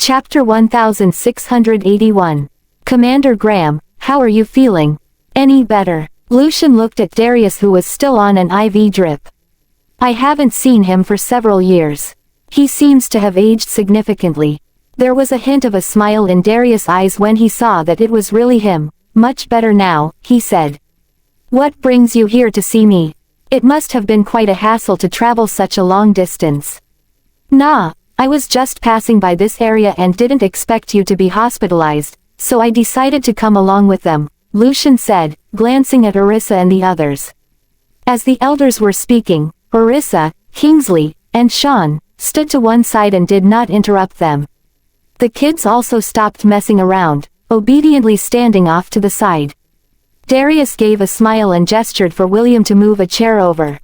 Chapter 1681. Commander Graham, how are you feeling? Any better? Lucian looked at Darius, who was still on an IV drip. I haven't seen him for several years. He seems to have aged significantly. There was a hint of a smile in Darius' eyes when he saw that it was really him. Much better now, he said. What brings you here to see me? It must have been quite a hassle to travel such a long distance. Nah, I was just passing by this area and didn't expect you to be hospitalized, so I decided to come along with them, Lucian said, glancing at Orissa and the others. As the elders were speaking, Orissa, Kingsley, and Sean stood to one side and did not interrupt them. The kids also stopped messing around, obediently standing off to the side. Darius gave a smile and gestured for William to move a chair over.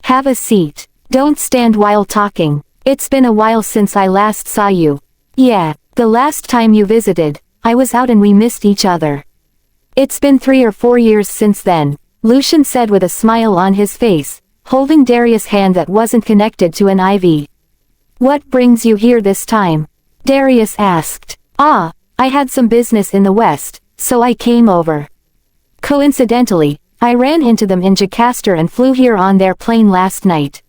Have a seat. Don't stand while talking. It's been a while since I last saw you. Yeah, the last time you visited, I was out and we missed each other. It's been 3 or 4 years since then, Lucian said with a smile on his face, holding Darius' hand that wasn't connected to an IV. What brings you here this time? Darius asked. I had some business in the west, so I came over. Coincidentally, I ran into them in Jocasta and flew here on their plane last night.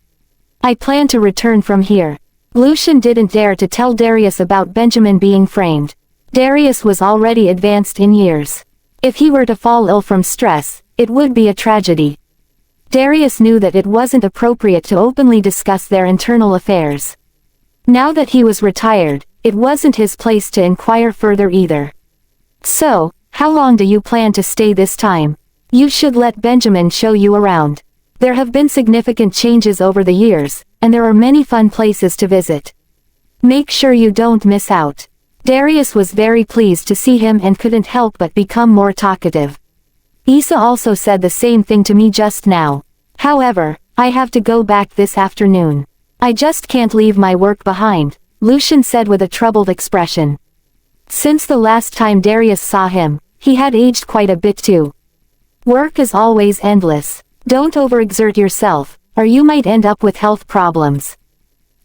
I plan to return from here. Lucian didn't dare to tell Darius about Benjamin being framed. Darius was already advanced in years. If he were to fall ill from stress, it would be a tragedy. Darius knew that it wasn't appropriate to openly discuss their internal affairs. Now that he was retired, it wasn't his place to inquire further either. So, how long do you plan to stay this time? You should let Benjamin show you around. There have been significant changes over the years, and there are many fun places to visit. Make sure you don't miss out. Darius was very pleased to see him and couldn't help but become more talkative. Issa also said the same thing to me just now. However, I have to go back this afternoon. I just can't leave my work behind, Lucian said with a troubled expression. Since the last time Darius saw him, he had aged quite a bit too. Work is always endless. Don't overexert yourself, or you might end up with health problems.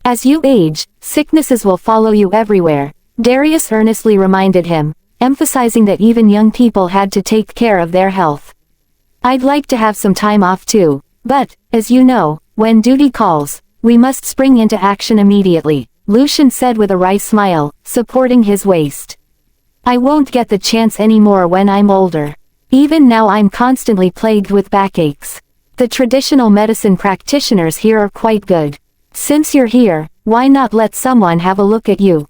As you age, sicknesses will follow you everywhere, Darius earnestly reminded him, emphasizing that even young people had to take care of their health. I'd like to have some time off too, but, as you know, when duty calls, we must spring into action immediately, Lucian said with a wry smile, supporting his waist. I won't get the chance anymore when I'm older. Even now I'm constantly plagued with backaches. The traditional medicine practitioners here are quite good. Since you're here, why not let someone have a look at you?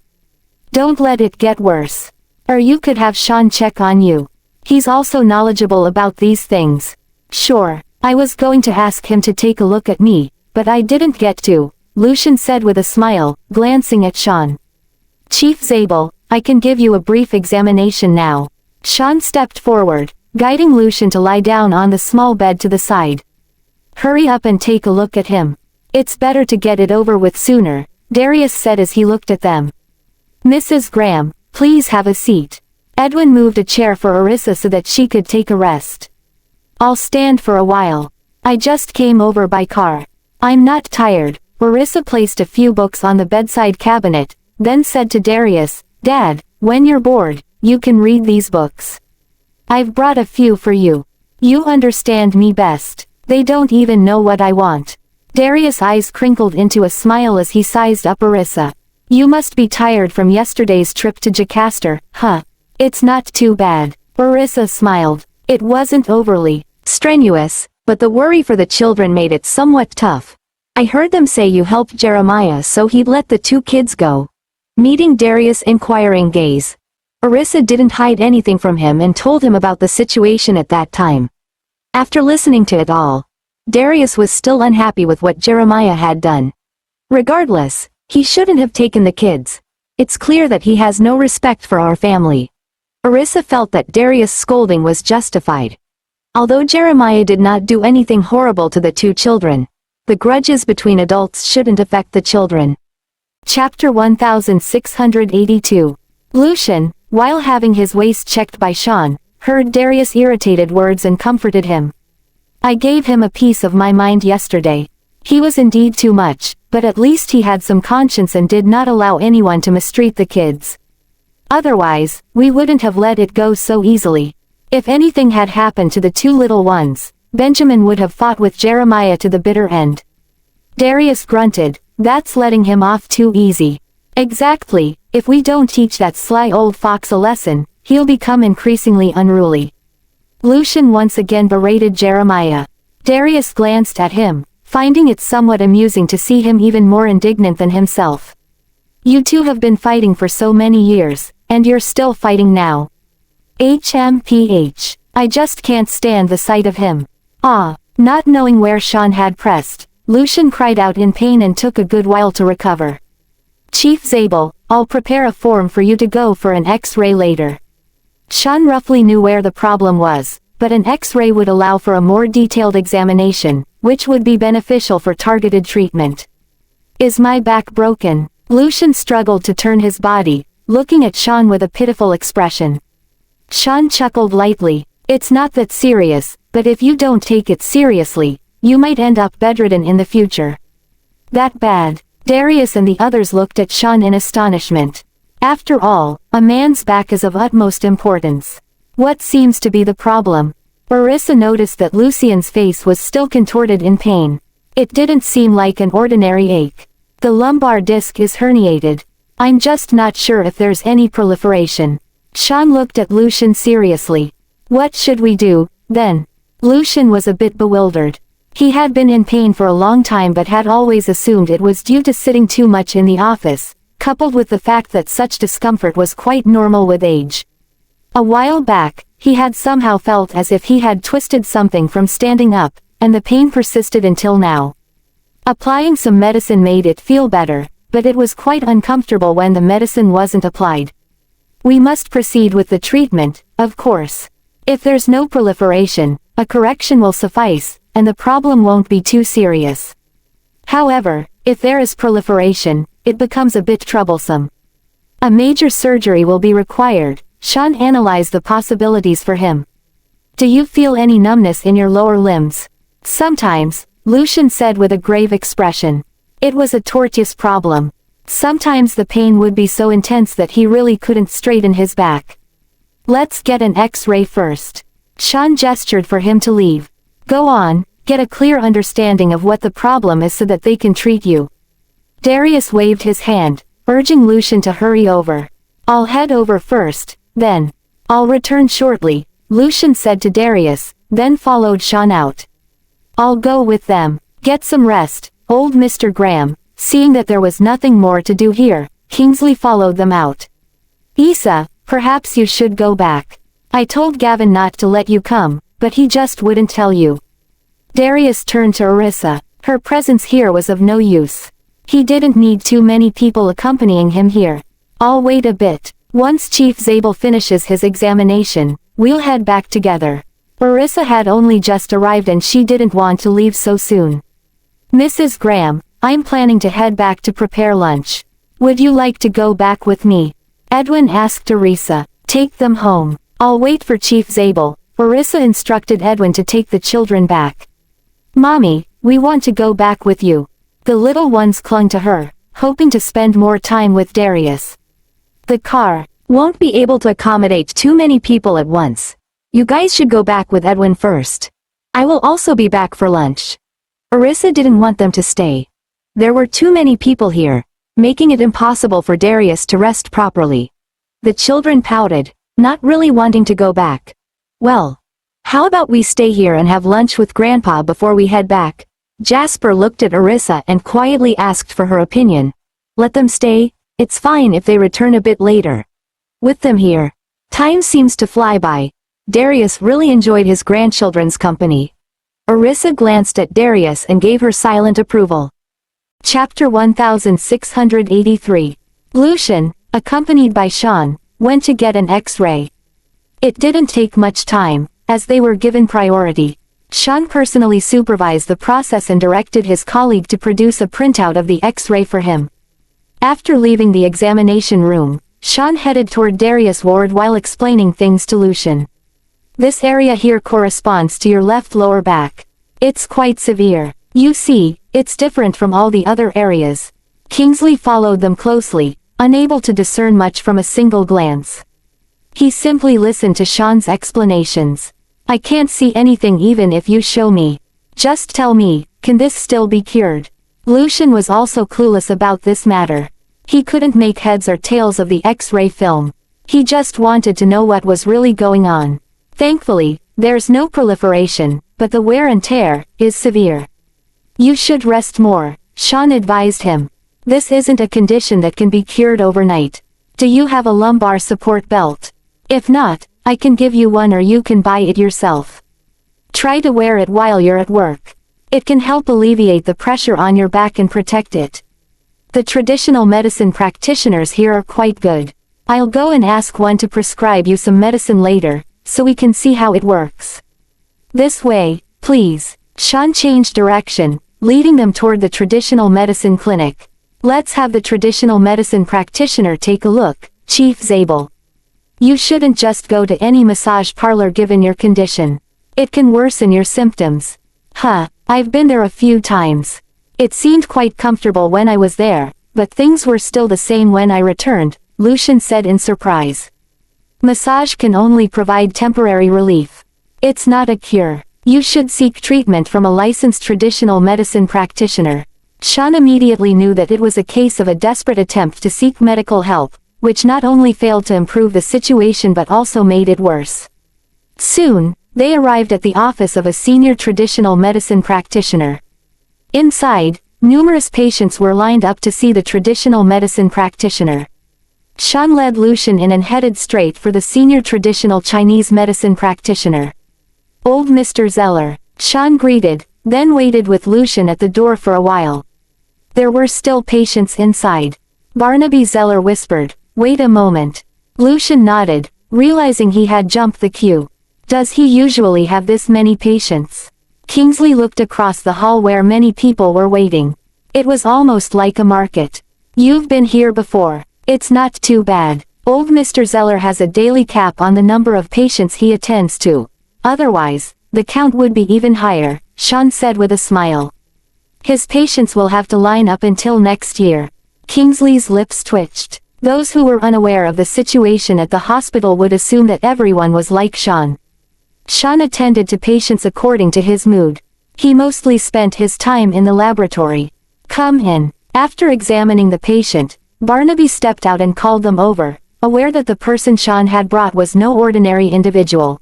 Don't let it get worse. Or you could have Sean check on you. He's also knowledgeable about these things. Sure, I was going to ask him to take a look at me, but I didn't get to, Lucian said with a smile, glancing at Sean. Chief Zabel, I can give you a brief examination now. Sean stepped forward, guiding Lucian to lie down on the small bed to the side. Hurry up and take a look at him. It's better to get it over with sooner, Darius said as he looked at them. Mrs. Graham, please have a seat. Edwin moved a chair for Orissa so that she could take a rest. I'll stand for a while. I just came over by car. I'm not tired. Orissa placed a few books on the bedside cabinet, then said to Darius, Dad, when you're bored, you can read these books. I've brought a few for you. You understand me best. They don't even know what I want. Darius' eyes crinkled into a smile as he sized up Orissa. You must be tired from yesterday's trip to Jocasta, huh? It's not too bad. Orissa smiled. It wasn't overly strenuous, but the worry for the children made it somewhat tough. I heard them say you helped Jeremiah so he'd let the 2 kids go. Meeting Darius' inquiring gaze, Orissa didn't hide anything from him and told him about the situation at that time. After listening to it all, Darius was still unhappy with what Jeremiah had done. Regardless, he shouldn't have taken the kids. It's clear that he has no respect for our family. Orissa felt that Darius' scolding was justified. Although Jeremiah did not do anything horrible to the 2 children, the grudges between adults shouldn't affect the children. Chapter 1682. Lucian, while having his waist checked by Sean, heard Darius' irritated words and comforted him. I gave him a piece of my mind yesterday. He was indeed too much, but at least he had some conscience and did not allow anyone to mistreat the kids. Otherwise, we wouldn't have let it go so easily. If anything had happened to the two little ones, Benjamin would have fought with Jeremiah to the bitter end. Darius grunted, "That's letting him off too easy." "Exactly, if we don't teach that sly old fox a lesson, he'll become increasingly unruly." Lucian once again berated Jeremiah. Darius glanced at him, finding it somewhat amusing to see him even more indignant than himself. "You two have been fighting for so many years, and you're still fighting now. HMPH. I just can't stand the sight of him." Ah, not knowing where Sean had pressed, Lucian cried out in pain and took a good while to recover. "Chief Zabel, I'll prepare a form for you to go for an X-ray later." Sean roughly knew where the problem was, but an X-ray would allow for a more detailed examination, which would be beneficial for targeted treatment. "Is my back broken?" Lucian struggled to turn his body, looking at Sean with a pitiful expression. Sean chuckled lightly. "It's not that serious, but if you don't take it seriously, you might end up bedridden in the future." "That bad?" Darius and the others looked at Sean in astonishment. After all, a man's back is of utmost importance. What seems to be the problem? Orissa noticed that Lucian's face was still contorted in pain. It didn't seem like an ordinary ache. "The lumbar disc is herniated. I'm just not sure if there's any proliferation." Sean looked at Lucian seriously. "What should we do, then?" Lucian was a bit bewildered. He had been in pain for a long time but had always assumed it was due to sitting too much in the office, coupled with the fact that such discomfort was quite normal with age. A while back, he had somehow felt as if he had twisted something from standing up, and the pain persisted until now. Applying some medicine made it feel better, but it was quite uncomfortable when the medicine wasn't applied. "We must proceed with the treatment, of course. If there's no proliferation, a correction will suffice, and the problem won't be too serious. However, if there is proliferation, it becomes a bit troublesome. A major surgery will be required." Sean analyzed the possibilities for him. "Do you feel any numbness in your lower limbs?" "Sometimes," Lucian said with a grave expression. It was a tortuous problem. Sometimes the pain would be so intense that he really couldn't straighten his back. "Let's get an X-ray first." Sean gestured for him to leave. "Go on, get a clear understanding of what the problem is so that they can treat you." Darius waved his hand, urging Lucian to hurry over. "I'll head over first, then. I'll return shortly," Lucian said to Darius, then followed Sean out. "I'll go with them. Get some rest, old Mr. Graham." Seeing that there was nothing more to do here, Kingsley followed them out. "Issa, perhaps you should go back. I told Gavin not to let you come, but he just wouldn't tell you." Darius turned to Orissa. Her presence here was of no use. He didn't need too many people accompanying him here. "I'll wait a bit. Once Chief Zabel finishes his examination, we'll head back together." Orissa had only just arrived and she didn't want to leave so soon. "Mrs. Graham, I'm planning to head back to prepare lunch. Would you like to go back with me?" Edwin asked Orissa. "Take them home. I'll wait for Chief Zabel." Orissa instructed Edwin to take the children back. "Mommy, we want to go back with you." The little ones clung to her, hoping to spend more time with Darius. "The car won't be able to accommodate too many people at once. You guys should go back with Edwin first. I will also be back for lunch." Orissa didn't want them to stay. There were too many people here, making it impossible for Darius to rest properly. The children pouted, not really wanting to go back. "Well, how about we stay here and have lunch with Grandpa before we head back?" Jasper looked at Orissa and quietly asked for her opinion. "Let them stay, it's fine if they return a bit later. With them here, time seems to fly by." Darius really enjoyed his grandchildren's company. Orissa glanced at Darius and gave her silent approval. Chapter 1683. Lucian, accompanied by Sean, went to get an X-ray. It didn't take much time, as they were given priority. Sean personally supervised the process and directed his colleague to produce a printout of the X-ray for him. After leaving the examination room, Sean headed toward Darius' ward while explaining things to Lucian. "This area here corresponds to your left lower back. It's quite severe. You see, it's different from all the other areas. Kingsley followed them closely, unable to discern much from a single glance. He simply listened to Sean's explanations. I can't see anything even if you show me. Just tell me, can this still be cured? Lucian was also clueless about this matter. He couldn't make heads or tails of the X-ray film. He just wanted to know what was really going on. Thankfully, there's no proliferation, but the wear and tear is severe. You should rest more, Sean advised him. This isn't a condition that can be cured overnight. Do you have a lumbar support belt? If not, I can give you one or you can buy it yourself. Try to wear it while you're at work. It can help alleviate the pressure on your back and protect it. The traditional medicine practitioners here are quite good. I'll go and ask one to prescribe you some medicine later, so we can see how it works. This way, please. Sean changed direction, leading them toward the traditional medicine clinic. Let's have the traditional medicine practitioner take a look, Chief Zabel. You shouldn't just go to any massage parlor given your condition. It can worsen your symptoms. I've been there a few times. It seemed quite comfortable when I was there, but things were still the same when I returned, Lucian said in surprise. Massage can only provide temporary relief. It's not a cure. You should seek treatment from a licensed traditional medicine practitioner. Sean immediately knew that it was a case of a desperate attempt to seek medical help, which not only failed to improve the situation but also made it worse. Soon, they arrived at the office of a senior traditional medicine practitioner. Inside, numerous patients were lined up to see the traditional medicine practitioner. Sean led Lucian in and headed straight for the senior traditional Chinese medicine practitioner. Old Mr. Zeller, Sean greeted, then waited with Lucian at the door for a while. There were still patients inside. Barnaby Zeller whispered, "Wait a moment." Lucian nodded, realizing he had jumped the queue. Does he usually have this many patients? Kingsley looked across the hall where many people were waiting. It was almost like a market. You've been here before. It's not too bad. Old Mr. Zeller has a daily cap on the number of patients he attends to. Otherwise, the count would be even higher, Sean said with a smile. His patients will have to line up until next year. Kingsley's lips twitched. Those who were unaware of the situation at the hospital would assume that everyone was like Sean. Sean attended to patients according to his mood. He mostly spent his time in the laboratory. Come in. After examining the patient, Barnaby stepped out and called them over, aware that the person Sean had brought was no ordinary individual.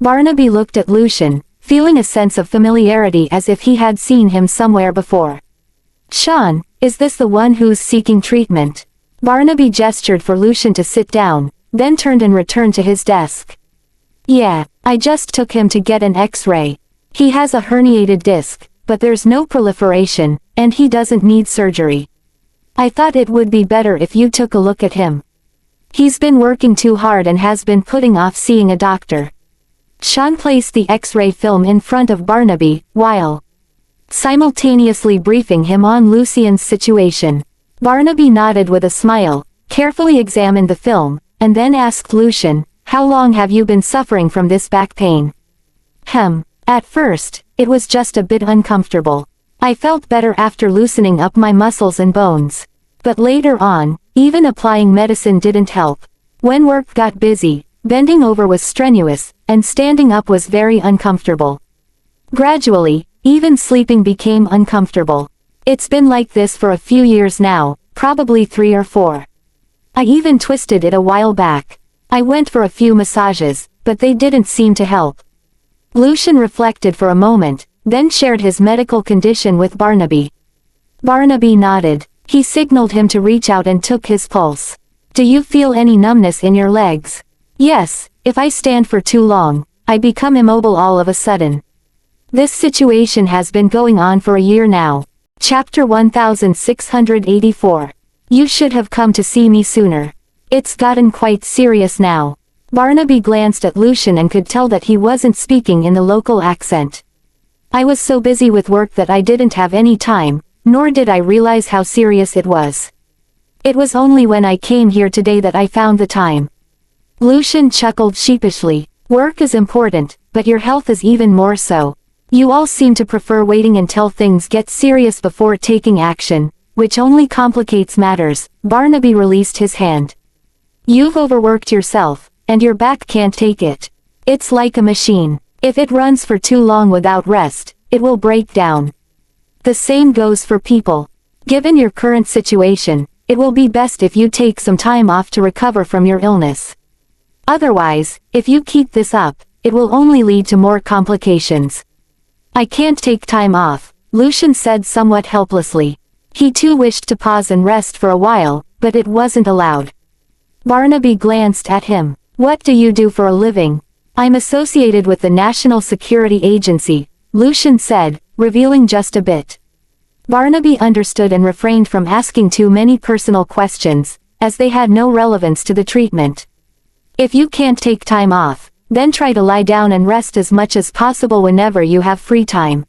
Barnaby looked at Lucian, feeling a sense of familiarity as if he had seen him somewhere before. Sean, is this the one who's seeking treatment? Barnaby gestured for Lucian to sit down, then turned and returned to his desk. Yeah, I just took him to get an X-ray. He has a herniated disc, but there's no proliferation, and he doesn't need surgery. I thought it would be better if you took a look at him. He's been working too hard and has been putting off seeing a doctor. Sean placed the X-ray film in front of Barnaby, while simultaneously briefing him on Lucian's situation. Barnaby nodded with a smile, carefully examined the film, and then asked Lucian, "How long have you been suffering from this back pain?" At first, it was just a bit uncomfortable. I felt better after loosening up my muscles and bones. But later on, even applying medicine didn't help. When work got busy, bending over was strenuous, and standing up was very uncomfortable. Gradually, even sleeping became uncomfortable. It's been like this for a few years now, probably 3 or 4. I even twisted it a while back. I went for a few massages, but they didn't seem to help. Lucian reflected for a moment, then shared his medical condition with Barnaby. Barnaby nodded. He signaled him to reach out and took his pulse. Do you feel any numbness in your legs? Yes, if I stand for too long, I become immobile all of a sudden. This situation has been going on for a year now. Chapter 1684. You should have come to see me sooner. It's gotten quite serious now. Barnaby glanced at Lucian and could tell that he wasn't speaking in the local accent. I was so busy with work that I didn't have any time, nor did I realize how serious it was. It was only when I came here today that I found the time. Lucian chuckled sheepishly. Work is important, but your health is even more so. You all seem to prefer waiting until things get serious before taking action, which only complicates matters. Barnaby released his hand. You've overworked yourself, and your back can't take it. It's like a machine. If it runs for too long without rest, it will break down. The same goes for people. Given your current situation, it will be best if you take some time off to recover from your illness. Otherwise, if you keep this up, it will only lead to more complications. I can't take time off, Lucian said somewhat helplessly. He too wished to pause and rest for a while, but it wasn't allowed. Barnaby glanced at him. What do you do for a living? I'm associated with the National Security Agency, Lucian said, revealing just a bit. Barnaby understood and refrained from asking too many personal questions, as they had no relevance to the treatment. If you can't take time off, then try to lie down and rest as much as possible whenever you have free time.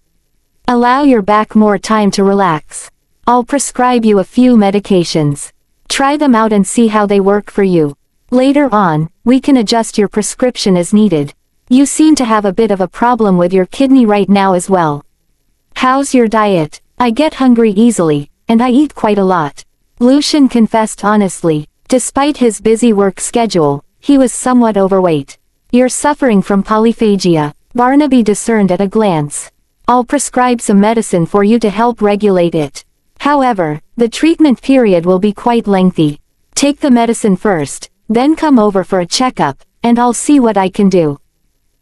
Allow your back more time to relax. I'll prescribe you a few medications. Try them out and see how they work for you. Later on, we can adjust your prescription as needed. You seem to have a bit of a problem with your kidney right now as well. How's your diet? I get hungry easily, and I eat quite a lot. Lucian confessed honestly. Despite his busy work schedule, he was somewhat overweight. You're suffering from polyphagia, Barnaby discerned at a glance. I'll prescribe some medicine for you to help regulate it. However, the treatment period will be quite lengthy. Take the medicine first, then come over for a checkup, and I'll see what I can do.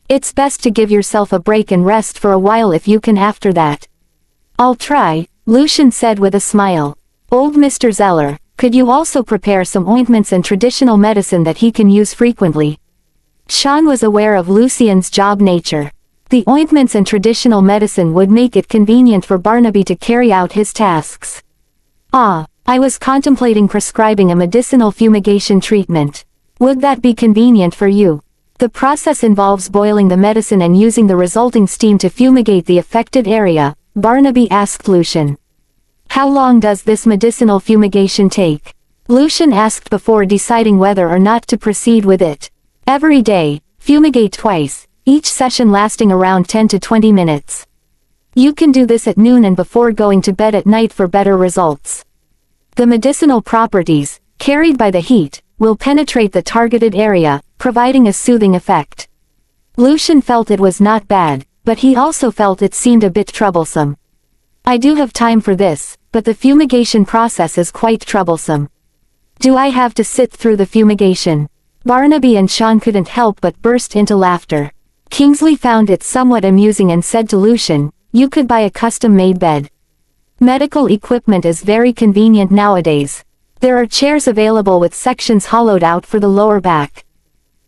It's best to give yourself a break and rest for a while if you can after that. I'll try, Lucian said with a smile. Old Mr. Zeller, could you also prepare some ointments and traditional medicine that he can use frequently? Sean was aware of Lucian's job nature. The ointments and traditional medicine would make it convenient for Barnaby to carry out his tasks. I was contemplating prescribing a medicinal fumigation treatment. Would that be convenient for you? The process involves boiling the medicine and using the resulting steam to fumigate the affected area, Barnaby asked Lucian. How long does this medicinal fumigation take? Lucian asked before deciding whether or not to proceed with it. Every day, fumigate twice, each session lasting around 10 to 20 minutes. You can do this at noon and before going to bed at night for better results. The medicinal properties, carried by the heat, will penetrate the targeted area, providing a soothing effect. Lucian felt it was not bad, but he also felt it seemed a bit troublesome. I do have time for this, but the fumigation process is quite troublesome. Do I have to sit through the fumigation? Barnaby and Sean couldn't help but burst into laughter. Kingsley found it somewhat amusing and said to Lucian, you could buy a custom-made bed. Medical equipment is very convenient nowadays. There are chairs available with sections hollowed out for the lower back.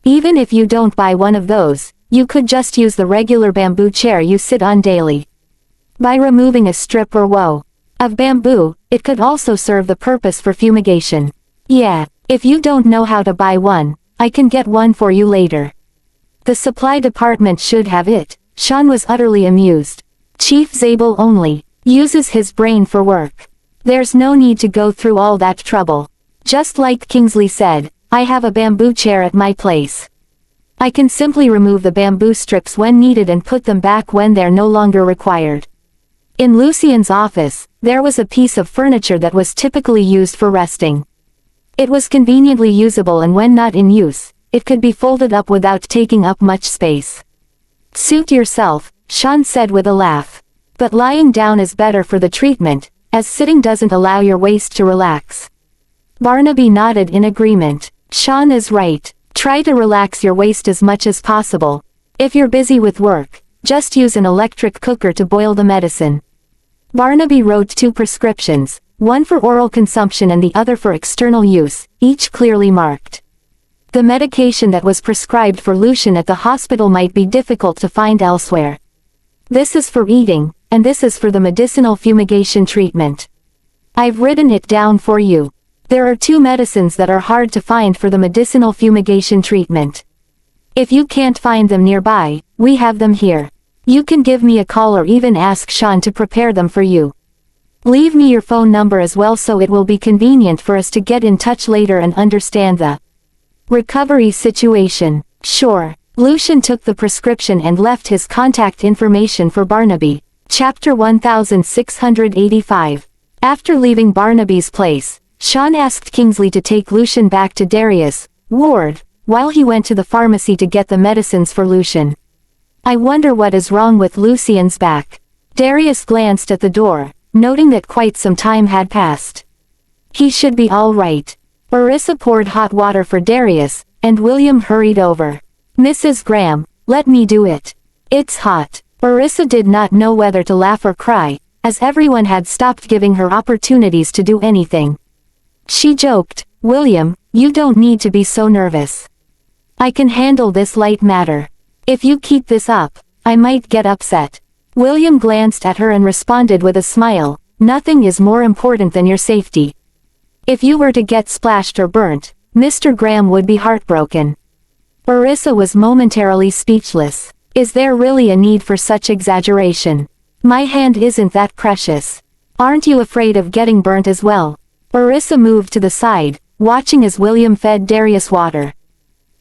Even if you don't buy one of those, you could just use the regular bamboo chair you sit on daily. By removing a strip or row of bamboo, it could also serve the purpose for fumigation. Yeah, if you don't know how to buy one, I can get one for you later. The supply department should have it. Sean was utterly amused. Chief Zabel only uses his brain for work. There's no need to go through all that trouble. Just like Kingsley said, I have a bamboo chair at my place. I can simply remove the bamboo strips when needed and put them back when they're no longer required. In Lucian's office, there was a piece of furniture that was typically used for resting. It was conveniently usable and when not in use, it could be folded up without taking up much space. Suit yourself, Sean said with a laugh. But lying down is better for the treatment, as sitting doesn't allow your waist to relax. Barnaby nodded in agreement. Sean is right. Try to relax your waist as much as possible. If you're busy with work, just use an electric cooker to boil the medicine. Barnaby wrote 2 prescriptions, one for oral consumption and the other for external use, each clearly marked. The medication that was prescribed for Lucian at the hospital might be difficult to find elsewhere. This is for eating, and this is for the medicinal fumigation treatment. I've written it down for you. There are 2 medicines that are hard to find for the medicinal fumigation treatment. If you can't find them nearby, we have them here. You can give me a call or even ask Sean to prepare them for you. Leave me your phone number as well so it will be convenient for us to get in touch later and understand the recovery situation. Sure, Lucian took the prescription and left his contact information for Barnaby. Chapter 1685. After leaving Barnaby's place, Sean asked Kingsley to take Lucian back to Darius' ward, while he went to the pharmacy to get the medicines for Lucian. I wonder what is wrong with Lucian's back. Darius glanced at the door, noting that quite some time had passed. He should be all right. Orissa poured hot water for Darius, and William hurried over. Mrs. Graham, let me do it. It's hot. Orissa did not know whether to laugh or cry, as everyone had stopped giving her opportunities to do anything. She joked, William, you don't need to be so nervous. I can handle this light matter. If you keep this up, I might get upset. William glanced at her and responded with a smile, nothing is more important than your safety. If you were to get splashed or burnt, Mr. Graham would be heartbroken. Orissa was momentarily speechless. Is there really a need for such exaggeration? My hand isn't that precious. Aren't you afraid of getting burnt as well? Orissa moved to the side, watching as William fed Darius water.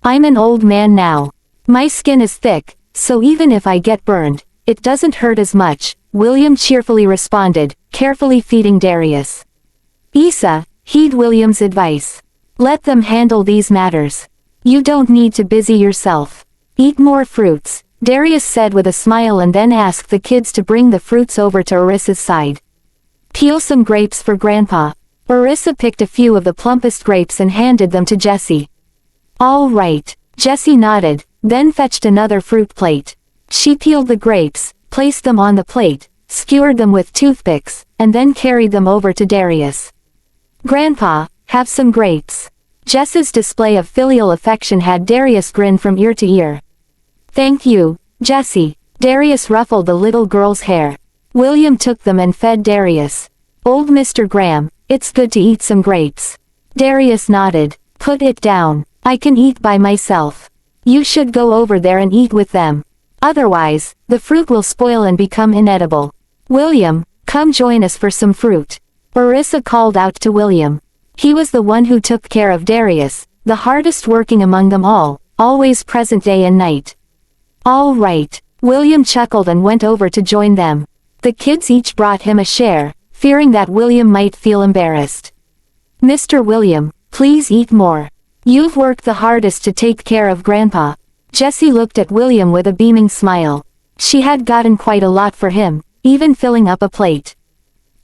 I'm an old man now. My skin is thick, so even if I get burned, it doesn't hurt as much, William cheerfully responded, carefully feeding Darius. Issa, heed William's advice. Let them handle these matters. You don't need to busy yourself. Eat more fruits, Darius said with a smile and then asked the kids to bring the fruits over to Orissa's side. Peel some grapes for Grandpa. Orissa picked a few of the plumpest grapes and handed them to Jessie. All right, Jessie nodded, then fetched another fruit plate. She peeled the grapes, placed them on the plate, skewered them with toothpicks, and then carried them over to Darius. Grandpa, have some grapes. Jess's display of filial affection had Darius grin from ear to ear. Thank you, Jessie. Darius ruffled the little girl's hair. William took them and fed Darius. Old Mr. Graham, it's good to eat some grapes. Darius nodded. Put it down. I can eat by myself. You should go over there and eat with them. Otherwise, the fruit will spoil and become inedible. William, come join us for some fruit. Orissa called out to William. He was the one who took care of Darius, the hardest working among them all, always present day and night. All right. William chuckled and went over to join them. The kids each brought him a share, fearing that William might feel embarrassed. Mr. William, please eat more. You've worked the hardest to take care of Grandpa. Jessie looked at William with a beaming smile. She had gotten quite a lot for him, even filling up a plate.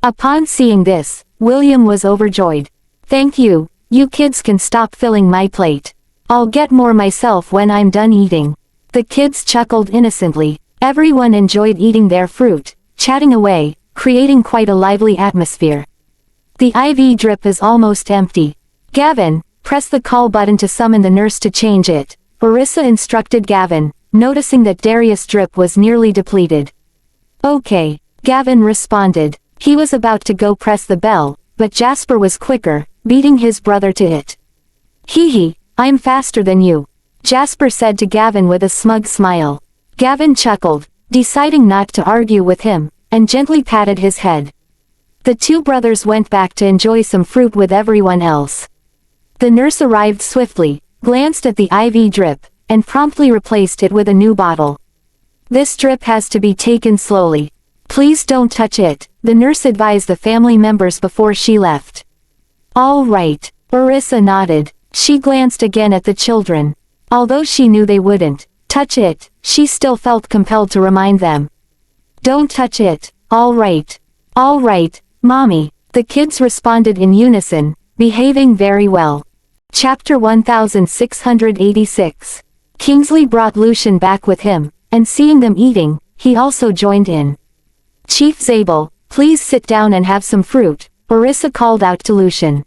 Upon seeing this, William was overjoyed. Thank you, you kids can stop filling my plate. I'll get more myself when I'm done eating. The kids chuckled innocently. Everyone enjoyed eating their fruit, chatting away, creating quite a lively atmosphere. The IV drip is almost empty. Gavin, press the call button to summon the nurse to change it, Orissa instructed Gavin, noticing that Darius' drip was nearly depleted. Okay, Gavin responded. He was about to go press the bell, but Jasper was quicker, beating his brother to it. Hee, I'm faster than you, Jasper said to Gavin with a smug smile. Gavin chuckled, deciding not to argue with him, and gently patted his head. The two brothers went back to enjoy some fruit with everyone else. The nurse arrived swiftly, glanced at the IV drip, and promptly replaced it with a new bottle. This drip has to be taken slowly. Please don't touch it, the nurse advised the family members before she left. All right, Orissa nodded. She glanced again at the children. Although she knew they wouldn't touch it, she still felt compelled to remind them. Don't touch it, all right. All right, Mommy, the kids responded in unison, behaving very well. Chapter 1686. Kingsley brought Lucian back with him, and seeing them eating, he also joined in. Chief Zabel, please sit down and have some fruit, Orissa called out to Lucian.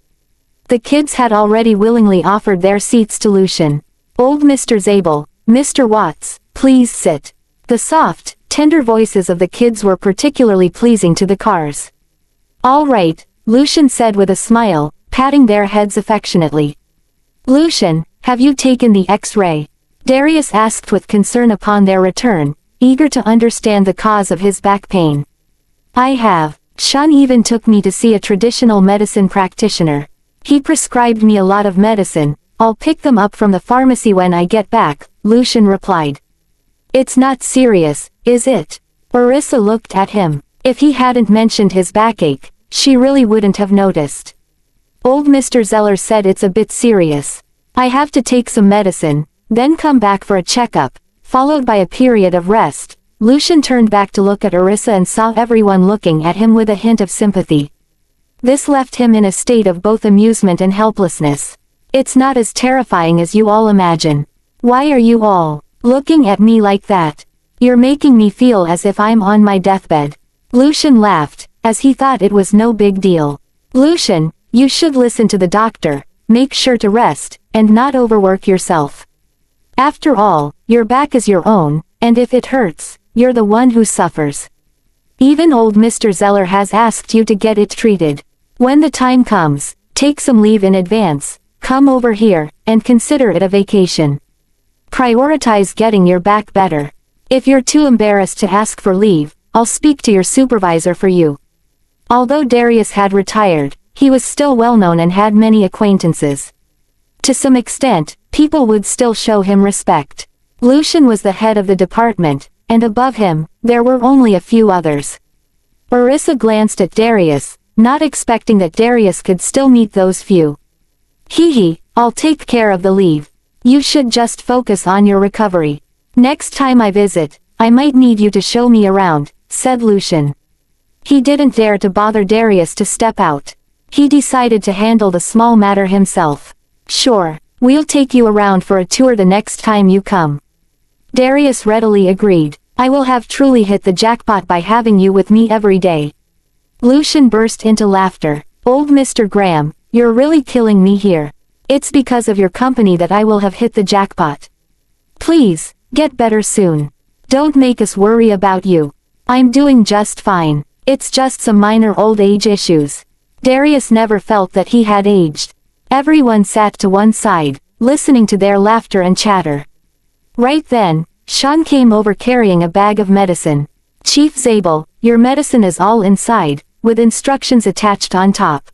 The kids had already willingly offered their seats to Lucian. Old Mr. Zabel, Mr. Watts, please sit. The soft, tender voices of the kids were particularly pleasing to the Carrs. All right, Lucian said with a smile, patting their heads affectionately. Lucian, have you taken the X-ray? Darius asked with concern upon their return, eager to understand the cause of his back pain. I have. Sean even took me to see a traditional medicine practitioner. He prescribed me a lot of medicine. I'll pick them up from the pharmacy when I get back, Lucian replied. It's not serious, is it? Orissa looked at him. If he hadn't mentioned his backache, she really wouldn't have noticed. Old Mr. Zeller said it's a bit serious. I have to take some medicine, then come back for a checkup, followed by a period of rest. Lucian turned back to look at Orissa and saw everyone looking at him with a hint of sympathy. This left him in a state of both amusement and helplessness. It's not as terrifying as you all imagine. Why are you all looking at me like that? You're making me feel as if I'm on my deathbed. Lucian laughed, as he thought it was no big deal. Lucian, you should listen to the doctor, make sure to rest, and not overwork yourself. After all, your back is your own, and if it hurts, you're the one who suffers. Even old Mr. Zeller has asked you to get it treated. When the time comes, take some leave in advance, come over here, and consider it a vacation. Prioritize getting your back better. If you're too embarrassed to ask for leave, I'll speak to your supervisor for you. Although Darius had retired, he was still well known and had many acquaintances. To some extent, people would still show him respect. Lucian was the head of the department, and above him, there were only a few others. Orissa glanced at Darius, not expecting that Darius could still meet those few. Hee, I'll take care of the leave. You should just focus on your recovery. Next time I visit, I might need you to show me around, said Lucian. He didn't dare to bother Darius to step out. He decided to handle the small matter himself. Sure, we'll take you around for a tour the next time you come. Darius readily agreed. I will have truly hit the jackpot by having you with me every day. Lucian burst into laughter. Old Mr. Graham, you're really killing me here. It's because of your company that I will have hit the jackpot. Please, get better soon. Don't make us worry about you. I'm doing just fine. It's just some minor old age issues. Darius never felt that he had aged. Everyone sat to one side, listening to their laughter and chatter. Right then, Sean came over carrying a bag of medicine. Chief Zabel, your medicine is all inside, with instructions attached on top.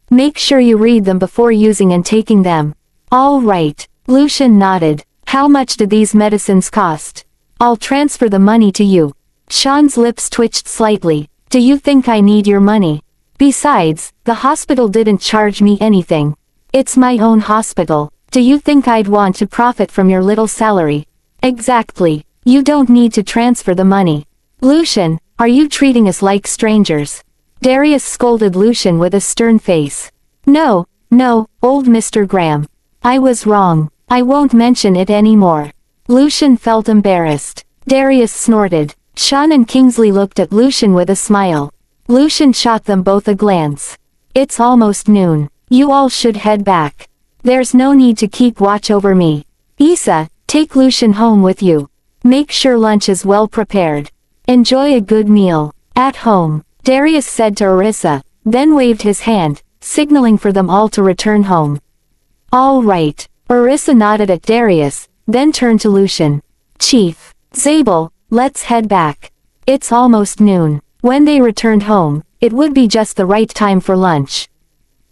Make sure you read them before using and taking them. All right, Lucian nodded. How much do these medicines cost? I'll transfer the money to you. Sean's lips twitched slightly. Do you think I need your money? Besides, the hospital didn't charge me anything. It's my own hospital. Do you think I'd want to profit from your little salary? Exactly. You don't need to transfer the money. Lucian, are you treating us like strangers? Darius scolded Lucian with a stern face. No, old Mr. Graham. I was wrong. I won't mention it anymore. Lucian felt embarrassed. Darius snorted. Sean and Kingsley looked at Lucian with a smile. Lucian shot them both a glance. It's almost noon. You all should head back. There's no need to keep watch over me. Issa, take Lucian home with you. Make sure lunch is well prepared. Enjoy a good meal. At home, Darius said to Orissa, then waved his hand, signaling for them all to return home. All right. Orissa nodded at Darius, then turned to Lucian. Chief Zabel, let's head back. It's almost noon. When they returned home, it would be just the right time for lunch.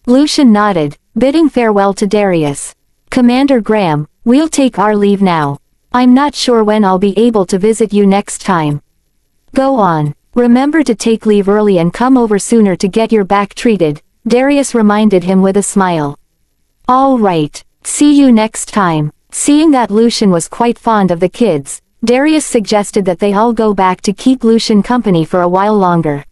Lucian nodded, bidding farewell to Darius. Commander Graham, we'll take our leave now. I'm not sure when I'll be able to visit you next time. Go on. Remember to take leave early and come over sooner to get your back treated, Darius reminded him with a smile. All right. See you next time. Seeing that Lucian was quite fond of the kids, Darius suggested that they all go back to keep Lucian company for a while longer.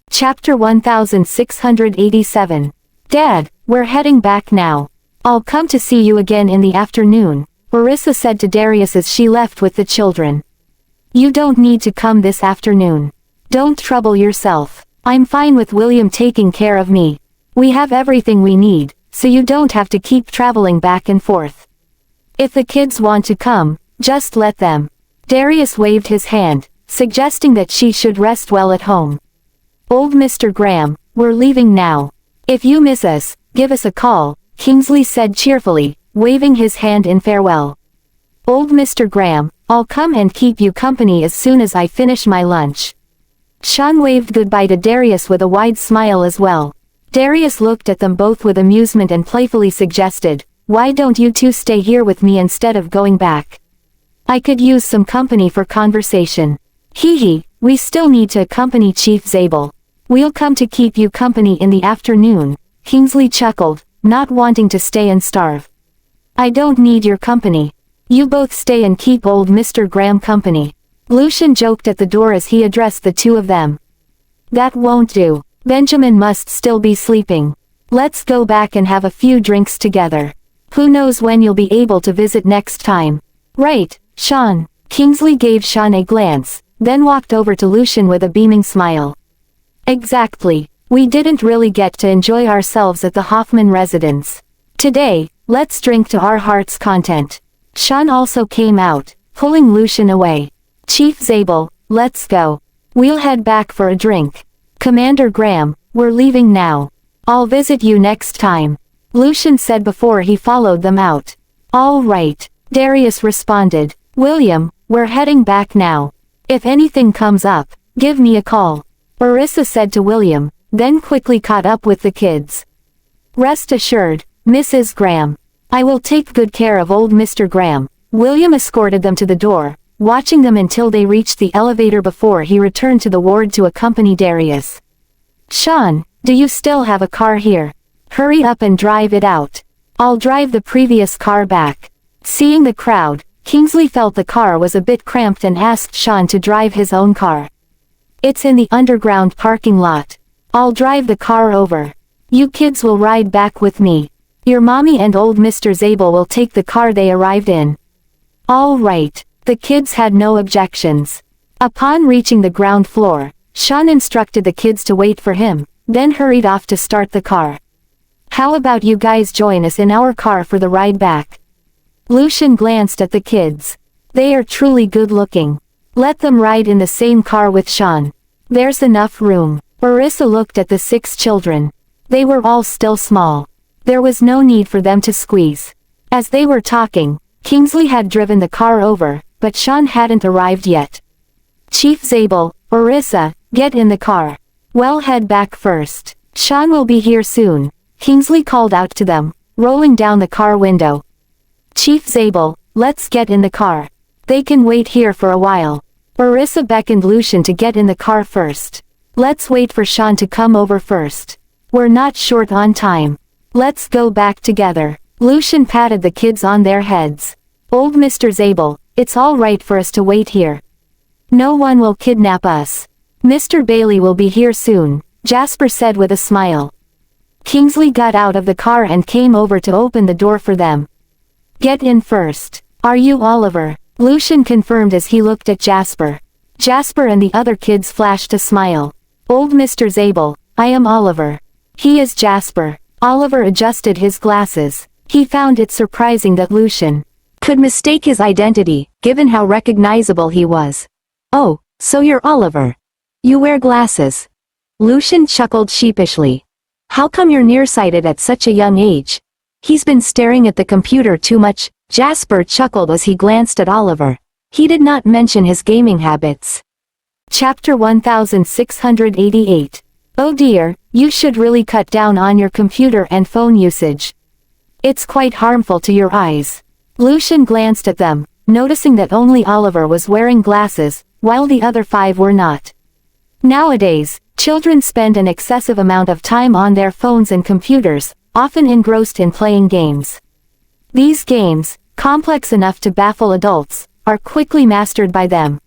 Chapter 1687. Dad, we're heading back now. I'll come to see you again in the afternoon, Orissa said to Darius as she left with the children. You don't need to come this afternoon. Don't trouble yourself. I'm fine with William taking care of me. We have everything we need, so you don't have to keep traveling back and forth. If the kids want to come, just let them. Darius waved his hand, suggesting that she should rest well at home. Old Mr. Graham, we're leaving now. If you miss us, give us a call, Kingsley said cheerfully, waving his hand in farewell. Old Mr. Graham, I'll come and keep you company as soon as I finish my lunch. Sean waved goodbye to Darius with a wide smile as well. Darius looked at them both with amusement and playfully suggested, why don't you two stay here with me instead of going back? I could use some company for conversation. Hee hee, we still need to accompany Chief Zabel. We'll come to keep you company in the afternoon, Kingsley chuckled, not wanting to stay and starve. I don't need your company. You both stay and keep old Mr. Graham company. Lucian joked at the door as he addressed the two of them. That won't do. Benjamin must still be sleeping. Let's go back and have a few drinks together. Who knows when you'll be able to visit next time. Right, Sean. Kingsley gave Sean a glance, then walked over to Lucian with a beaming smile. Exactly. We didn't really get to enjoy ourselves at the Hoffman residence. Today, let's drink to our heart's content. Sean also came out, pulling Lucian away. Chief Zabel, let's go. We'll head back for a drink. Commander Graham, we're leaving now. I'll visit you next time. Lucian said before he followed them out. All right, Darius responded. William, we're heading back now. If anything comes up, give me a call. Orissa said to William, then quickly caught up with the kids. Rest assured, Mrs. Graham. I will take good care of old Mr. Graham. William escorted them to the door, watching them until they reached the elevator before he returned to the ward to accompany Darius. Sean, do you still have a car here? Hurry up and drive it out. I'll drive the previous car back. Seeing the crowd, Kingsley felt the car was a bit cramped and asked Sean to drive his own car. It's in the underground parking lot. I'll drive the car over. You kids will ride back with me. Your mommy and old Mr. Zabel will take the car they arrived in. All right. The kids had no objections. Upon reaching the ground floor, Sean instructed the kids to wait for him, then hurried off to start the car. How about you guys join us in our car for the ride back? Lucian glanced at the kids. They are truly good looking. Let them ride in the same car with Sean. There's enough room. Orissa looked at the 6 children. They were all still small. There was no need for them to squeeze. As they were talking, Kingsley had driven the car over, but Sean hadn't arrived yet. Chief Zabel, Orissa, get in the car. Well, head back first. Sean will be here soon. Kingsley called out to them, rolling down the car window. Chief Zabel, let's get in the car. They can wait here for a while. Orissa beckoned Lucian to get in the car first. Let's wait for Sean to come over first. We're not short on time. Let's go back together. Lucian patted the kids on their heads. Old Mr. Zabel, it's all right for us to wait here. No one will kidnap us. Mr. Bailey will be here soon, Jasper said with a smile. Kingsley got out of the car and came over to open the door for them. Get in first. Are you Oliver? Lucian confirmed as he looked at Jasper. Jasper and the other kids flashed a smile. Old Mr. Zabel, I am Oliver. He is Jasper. Oliver adjusted his glasses. He found it surprising that Lucian could mistake his identity, given how recognizable he was. Oh, so you're Oliver. You wear glasses. Lucian chuckled sheepishly. How come you're nearsighted at such a young age? He's been staring at the computer too much, Jasper chuckled as he glanced at Oliver. He did not mention his gaming habits. Chapter 1688. Oh dear, you should really cut down on your computer and phone usage. It's quite harmful to your eyes. Lucian glanced at them, noticing that only Oliver was wearing glasses, while the other 5 were not. Nowadays, children spend an excessive amount of time on their phones and computers, often engrossed in playing games. These games, complex enough to baffle adults, are quickly mastered by them.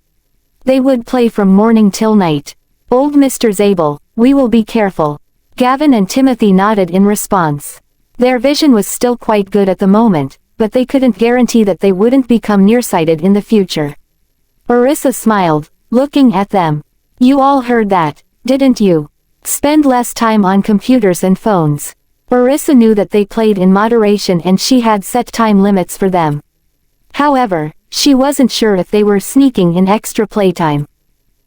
They would play from morning till night. Old Mr. Zabel, we will be careful. Gavin and Timothy nodded in response. Their vision was still quite good at the moment, but they couldn't guarantee that they wouldn't become nearsighted in the future. Orissa smiled, looking at them. You all heard that, didn't you? Spend less time on computers and phones. Orissa knew that they played in moderation and she had set time limits for them. However, she wasn't sure if they were sneaking in extra playtime.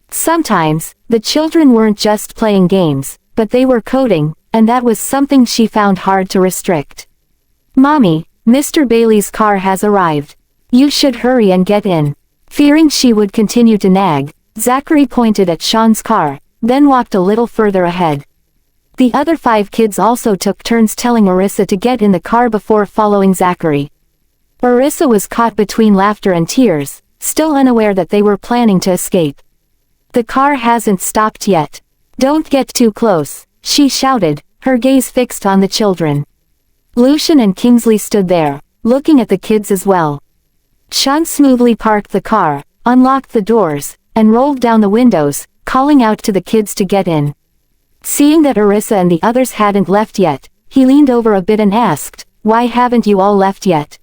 Sometimes, the children weren't just playing games, but they were coding, and that was something she found hard to restrict. Mommy, Mr. Bailey's car has arrived. You should hurry and get in. Fearing she would continue to nag, Zachary pointed at Sean's car, then walked a little further ahead. The other 5 kids also took turns telling Orissa to get in the car before following Zachary. Orissa was caught between laughter and tears, still unaware that they were planning to escape. The car hasn't stopped yet. Don't get too close, she shouted, her gaze fixed on the children. Lucian and Kingsley stood there, looking at the kids as well. Sean smoothly parked the car, unlocked the doors, and rolled down the windows, calling out to the kids to get in. Seeing that Arissa and the others hadn't left yet, he leaned over a bit and asked, "Why haven't you all left yet?"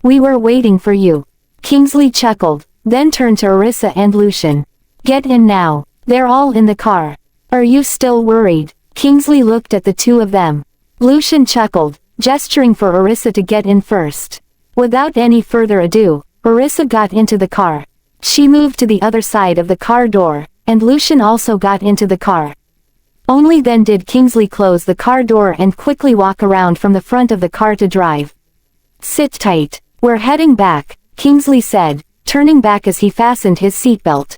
"We were waiting for you." Kingsley chuckled, then turned to Arissa and Lucian. "Get in now. They're all in the car. Are you still worried?" Kingsley looked at the two of them. Lucian chuckled, gesturing for Arissa to get in first. Without any further ado, Arissa got into the car. She moved to the other side of the car door, and Lucian also got into the car. Only then did Kingsley close the car door and quickly walk around from the front of the car to drive. "Sit tight. We're heading back," Kingsley said, turning back as he fastened his seatbelt.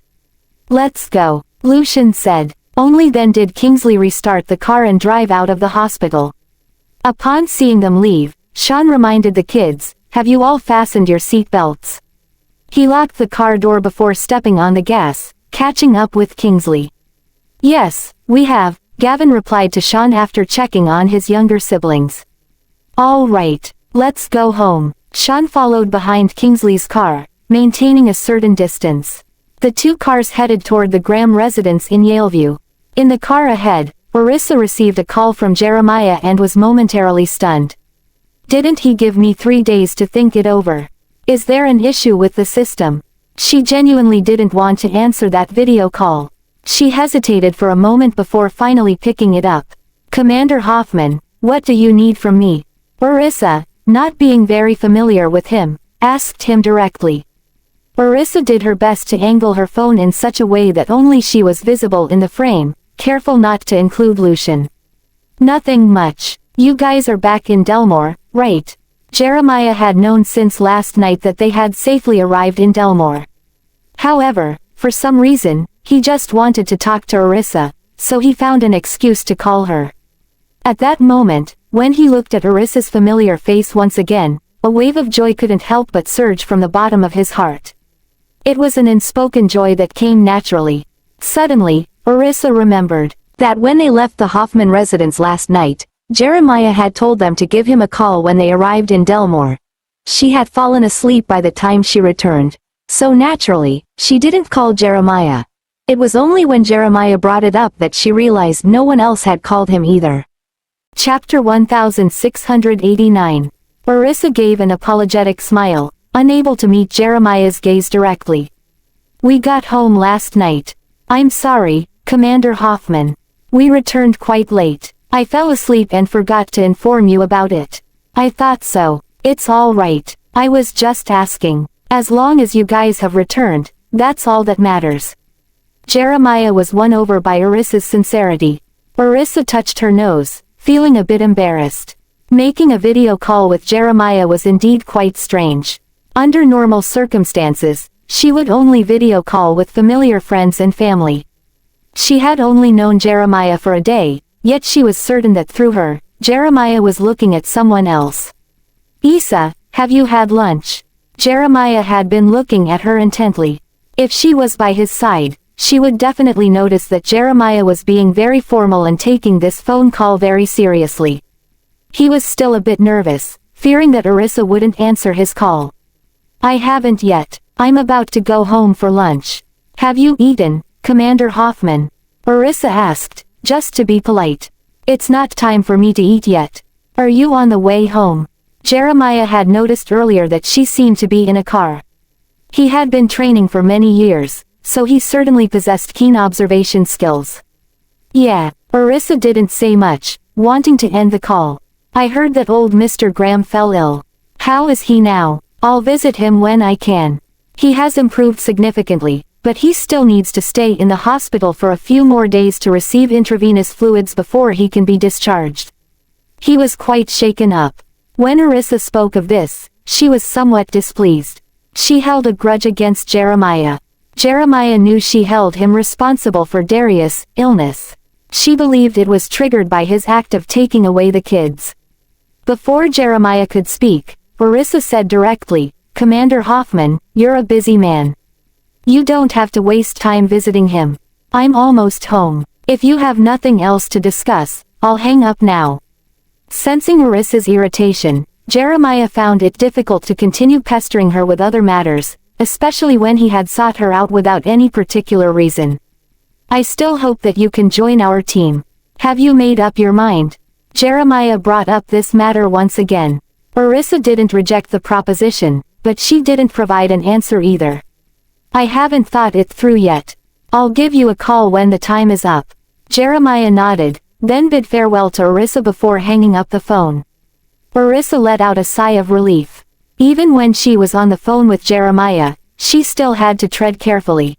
"Let's go," Lucian said. Only then did Kingsley restart the car and drive out of the hospital. Upon seeing them leave, Sean reminded the kids, "Have you all fastened your seatbelts?" He locked the car door before stepping on the gas, catching up with Kingsley. "Yes, we have," Gavin replied to Sean after checking on his younger siblings. "All right, let's go home." Sean followed behind Kingsley's car, maintaining a certain distance. The two cars headed toward the Graham residence in Yaleview. In the car ahead, Arissa received a call from Jeremiah and was momentarily stunned. "Didn't he give me 3 days to think it over? Is there an issue with the system?" She genuinely didn't want to answer that video call. She hesitated for a moment before finally picking it up. "Commander Hoffman, what do you need from me?" Arissa, not being very familiar with him, asked him directly. Arissa did her best to angle her phone in such a way that only she was visible in the frame, careful not to include Lucian. "Nothing much. You guys are back in Delmore, right?" Jeremiah had known since last night that they had safely arrived in Delmore. However, for some reason, he just wanted to talk to Arissa, so he found an excuse to call her. At that moment, when he looked at Arissa's familiar face once again, a wave of joy couldn't help but surge from the bottom of his heart. It was an unspoken joy that came naturally. Suddenly, Arissa remembered that when they left the Hoffman residence last night, Jeremiah had told them to give him a call when they arrived in Delmore. She had fallen asleep by the time she returned, so naturally, she didn't call Jeremiah. It was only when Jeremiah brought it up that she realized no one else had called him either. Chapter 1689. Arissa gave an apologetic smile, unable to meet Jeremiah's gaze directly. "We got home last night. I'm sorry, Commander Hoffman. We returned quite late. I fell asleep and forgot to inform you about it." "I thought so. It's all right. I was just asking. As long as you guys have returned, that's all that matters." Jeremiah was won over by Arissa's sincerity. Arissa touched her nose, feeling a bit embarrassed. Making a video call with Jeremiah was indeed quite strange. Under normal circumstances, she would only video call with familiar friends and family. She had only known Jeremiah for a day, yet she was certain that through her, Jeremiah was looking at someone else. "Issa, have you had lunch?" Jeremiah had been looking at her intently. If she was by his side, she would definitely notice that Jeremiah was being very formal and taking this phone call very seriously. He was still a bit nervous, fearing that Arissa wouldn't answer his call. "I haven't yet. I'm about to go home for lunch." "Have you eaten, Commander Hoffman?" Arissa asked, just to be polite. "It's not time for me to eat yet. Are you on the way home?" Jeremiah had noticed earlier that she seemed to be in a car. He had been training for many years, so he certainly possessed keen observation skills. "Yeah." Arissa didn't say much, wanting to end the call. "I heard that old Mr. Graham fell ill. How is he now? I'll visit him when I can. He has improved significantly, but he still needs to stay in the hospital for a few more days to receive intravenous fluids before he can be discharged." He was quite shaken up. When Arissa spoke of this, she was somewhat displeased. She held a grudge against Jeremiah. Jeremiah knew she held him responsible for Darius' illness. She believed it was triggered by his act of taking away the kids. Before Jeremiah could speak, Arissa said directly, Commander Hoffman, you're a busy man. You don't have to waste time visiting him. I'm almost home. If you have nothing else to discuss, I'll hang up now. Sensing Arissa's irritation, Jeremiah found it difficult to continue pestering her with other matters, especially when he had sought her out without any particular reason. I still hope that you can join our team. Have you made up your mind? Jeremiah brought up this matter once again. Arissa didn't reject the proposition, but she didn't provide an answer either. I haven't thought it through yet. I'll give you a call when the time is up. Jeremiah nodded, then bid farewell to Arissa before hanging up the phone. Arissa let out a sigh of relief. Even when she was on the phone with Jeremiah, she still had to tread carefully.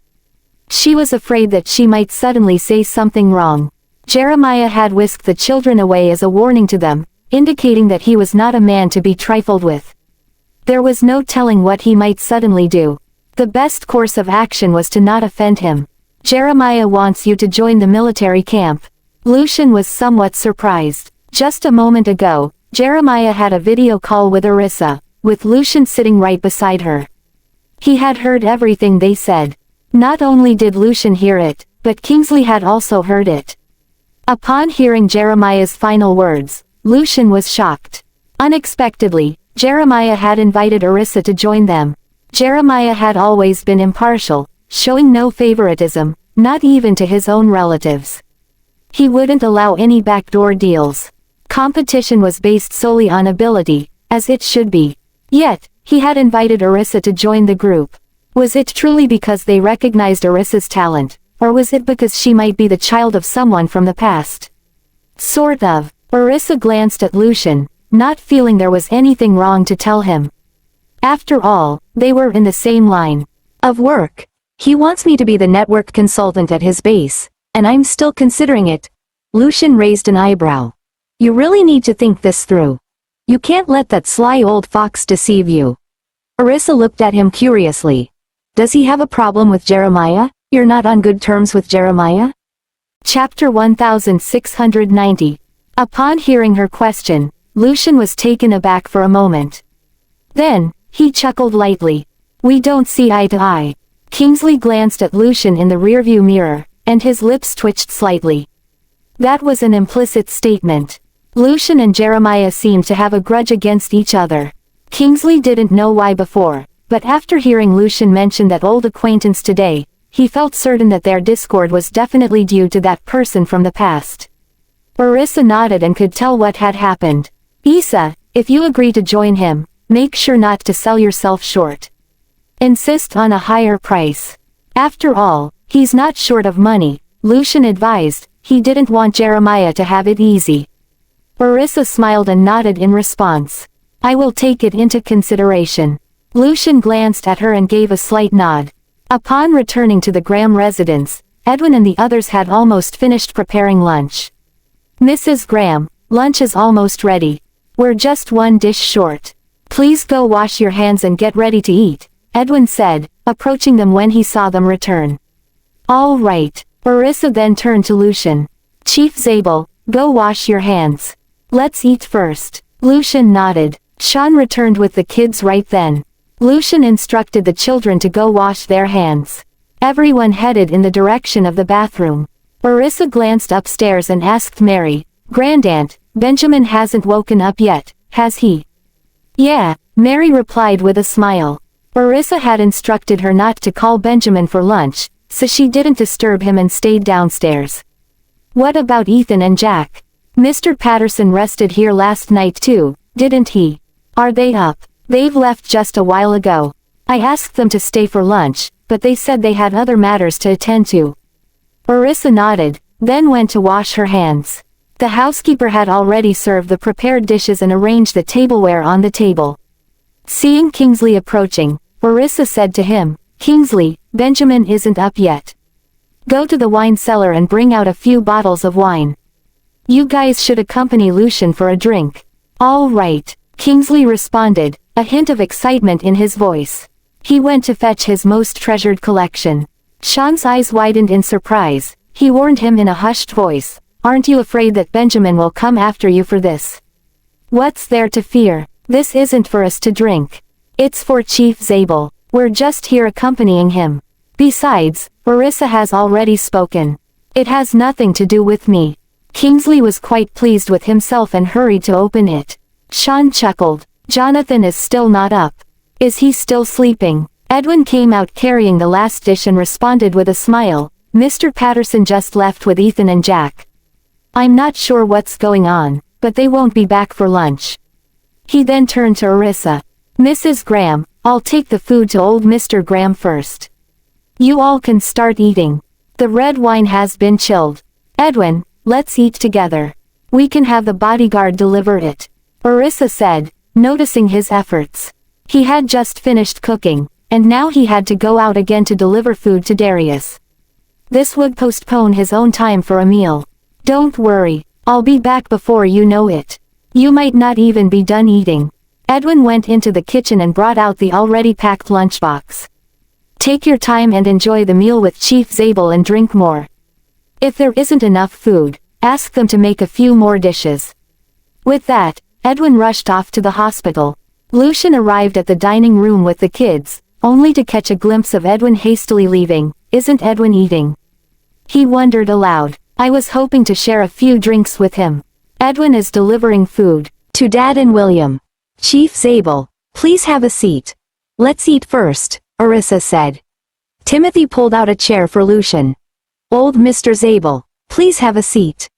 She was afraid that she might suddenly say something wrong. Jeremiah had whisked the children away as a warning to them, indicating that he was not a man to be trifled with. There was no telling what he might suddenly do. The best course of action was to not offend him. Jeremiah wants you to join the military camp. Lucian was somewhat surprised. Just a moment ago, Jeremiah had a video call with Arissa, with Lucian sitting right beside her. He had heard everything they said. Not only did Lucian hear it, but Kingsley had also heard it. Upon hearing Jeremiah's final words, Lucian was shocked. Unexpectedly, Jeremiah had invited Arissa to join them. Jeremiah had always been impartial, showing no favoritism, not even to his own relatives. He wouldn't allow any backdoor deals. Competition was based solely on ability, as it should be. Yet, he had invited Arissa to join the group. Was it truly because they recognized Arissa's talent, or was it because she might be the child of someone from the past? Sort of. Arissa glanced at Lucian, not feeling there was anything wrong to tell him. After all, they were in the same line of work. He wants me to be the network consultant at his base, and I'm still considering it. Lucian raised an eyebrow. You really need to think this through. You can't let that sly old fox deceive you. Arissa looked at him curiously. Does he have a problem with Jeremiah? You're not on good terms with Jeremiah? Chapter 1690. Upon hearing her question, Lucian was taken aback for a moment. Then, he chuckled lightly. We don't see eye to eye. Kingsley glanced at Lucian in the rearview mirror, and his lips twitched slightly. That was an implicit statement. Lucian and Jeremiah seemed to have a grudge against each other. Kingsley didn't know why before, but after hearing Lucian mention that old acquaintance today, he felt certain that their discord was definitely due to that person from the past. Arissa nodded and could tell what had happened. Issa, if you agree to join him, make sure not to sell yourself short. Insist on a higher price. After all, he's not short of money, Lucian advised. He didn't want Jeremiah to have it easy. Arissa smiled and nodded in response. I will take it into consideration. Lucian glanced at her and gave a slight nod. Upon returning to the Graham residence, Edwin and the others had almost finished preparing lunch. Mrs. Graham, lunch is almost ready. We're just one dish short. Please go wash your hands and get ready to eat, Edwin said, approaching them when he saw them return. All right. Arissa then turned to Lucian. Chief Zabel, go wash your hands. Let's eat first. Lucian nodded. Sean returned with the kids right then. Lucian instructed the children to go wash their hands. Everyone headed in the direction of the bathroom. Arissa glanced upstairs and asked Mary, Grandaunt, Benjamin hasn't woken up yet, has he? Yeah, Mary replied with a smile. Arissa had instructed her not to call Benjamin for lunch, so she didn't disturb him and stayed downstairs. What about Ethan and Jack? Mr. Patterson rested here last night too, didn't he? Are they up? They've left just a while ago. I asked them to stay for lunch, but they said they had other matters to attend to. Arissa nodded, then went to wash her hands. The housekeeper had already served the prepared dishes and arranged the tableware on the table. Seeing Kingsley approaching, Arissa said to him, Kingsley, Benjamin isn't up yet. Go to the wine cellar and bring out a few bottles of wine. You guys should accompany Lucian for a drink. All right, Kingsley responded, a hint of excitement in his voice. He went to fetch his most treasured collection. Sean's eyes widened in surprise. He warned him in a hushed voice, aren't you afraid that Benjamin will come after you for this? What's there to fear? This isn't for us to drink. It's for Chief Zabel. We're just here accompanying him. Besides, Orissa has already spoken. It has nothing to do with me. Kingsley was quite pleased with himself and hurried to open it. Sean chuckled. Jonathan is still not up. Is he still sleeping? Edwin came out carrying the last dish and responded with a smile. Mr. Patterson just left with Ethan and Jack. I'm not sure what's going on, but they won't be back for lunch. He then turned to Orissa. Mrs. Graham, I'll take the food to old Mr. Graham first. You all can start eating. The red wine has been chilled. Edwin, let's eat together. We can have the bodyguard deliver it, Orissa said, noticing his efforts. He had just finished cooking, and now he had to go out again to deliver food to Darius. This would postpone his own time for a meal. Don't worry, I'll be back before you know it. You might not even be done eating. Edwin went into the kitchen and brought out the already packed lunchbox. Take your time and enjoy the meal with Chief Zabel and drink more. If there isn't enough food, ask them to make a few more dishes. With that, Edwin rushed off to the hospital. Lucian arrived at the dining room with the kids, only to catch a glimpse of Edwin hastily leaving. Isn't Edwin eating? He wondered aloud. I was hoping to share a few drinks with him. Edwin is delivering food. To Dad and William. Chief Zabel, please have a seat. Let's eat first, Orissa said. Timothy pulled out a chair for Lucian. Old Mr. Zabel, please have a seat.